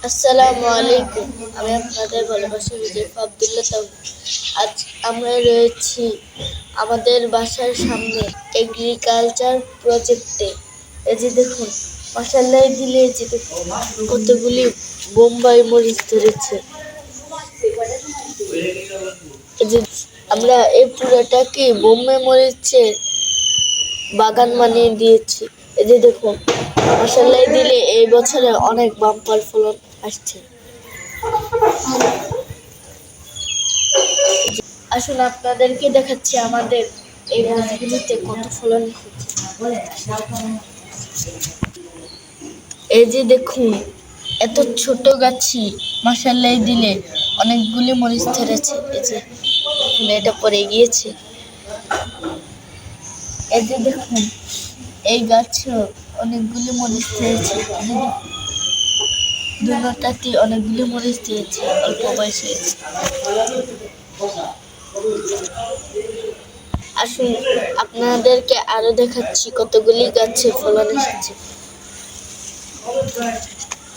আসসালামু আলাইকুম। আমি আপনাদের ভালোবাসা হুজাইফা আব্দুল্লাহ তাওহিদ। আজ আমরা রয়েছি আমাদের বাসার সামনে এগ্রিকালচার প্রজেক্টে। এই যে দেখুন, মাশাআল্লাহ দিলে এই যে দেখুন কতগুলি বোম্বাই মরিচ ধরেছে। এই যে আমরা এই পুরোটাকে বোম্বাই মরিচের বাগান বানিয়ে দিয়েছি। এই যে দেখুন, মাশাআল্লাহ দিলে এই বছরে অনেক বাম্পার ফলন আসছে। আসুন আপনাদেরকে দেখাচ্ছি আমাদের এই গাছগুলিতে কত ফলন হচ্ছে। এই যে দেখুন, এত ছোট গাছই মাশাআল্লাহ দিলে অনেকগুলি মরিচ ধরেছে। এই যে দেখুন, এটা পড়ে গিয়েছে। এই যে দেখুন, এই গাছও অনেকগুলি মরিচ ধরেছে। দুটাতে অনেকগুলি মরিচ দিয়েছে অল্প বয়সে। আসুন আপনাদেরকে আরো দেখাচ্ছি কতগুলি গাছে ফলন এসেছে।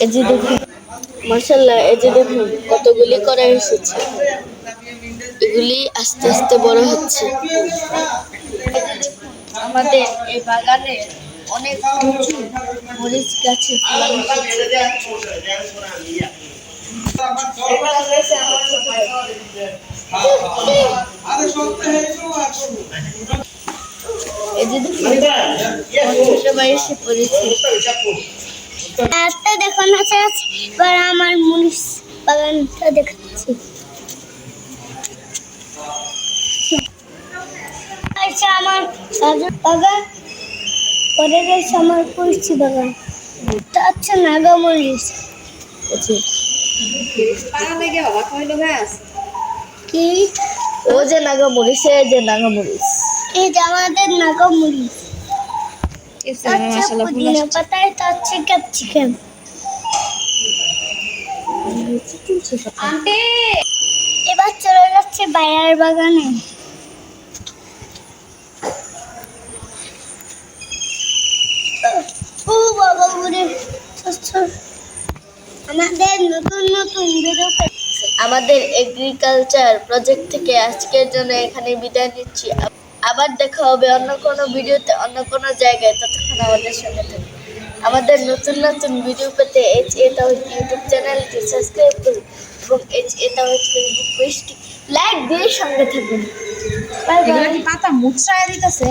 এই যে দেখুন, মাশাআল্লাহ এই যে দেখুন কতগুলি করে এসেছে। এগুলি আস্তে আস্তে বড় হচ্ছে। আমাদের এই বাগানে অনেক প্রচুর মরিচ গাছে ফলন এসেছে। এই যে দেখুন সবাই এসে পড়েছে। রাস্তা দেখানো আছে, এবার আমার মরিচ বাগানটা দেখাচ্ছি। আচ্ছা, আমার বাগান পরে রয়েছে আমার কলসি বাগান। এটা হচ্ছে নাগামরিচ। কি ও যে নাগামরিচ, এই যে নাগামরিচ, এই যে আমাদের নাগামরিচ। পুদিনা পাতা, এটা হচ্ছে ক্যাপসিকাম। এবার চলে যাচ্ছে বাইরের বাগানে। ও বাবা ঘুরে আমাদের নতুন নতুন ভিডিও। আমাদের এগ্রিকালচার প্রজেক্ট থেকে আজকের জন্য এখানে বিদায় নিচ্ছি। আবার দেখা হবে অন্য কোনো ভিডিওতে, অন্য কোনো জায়গায়। ততক্ষণ আমাদের সঙ্গে থাকুন। আমাদের নতুন নতুন ভিডিও পেতে HA তাওহিদ ইউটিউব চ্যানেলটি সাবস্ক্রাইব করুন এবং HA তাওহিদ ফেসবুক পেজটি লাইক দিয়ে সঙ্গে থাকুন। Bye bye. পাতা মুচড়ায় দিতেছে।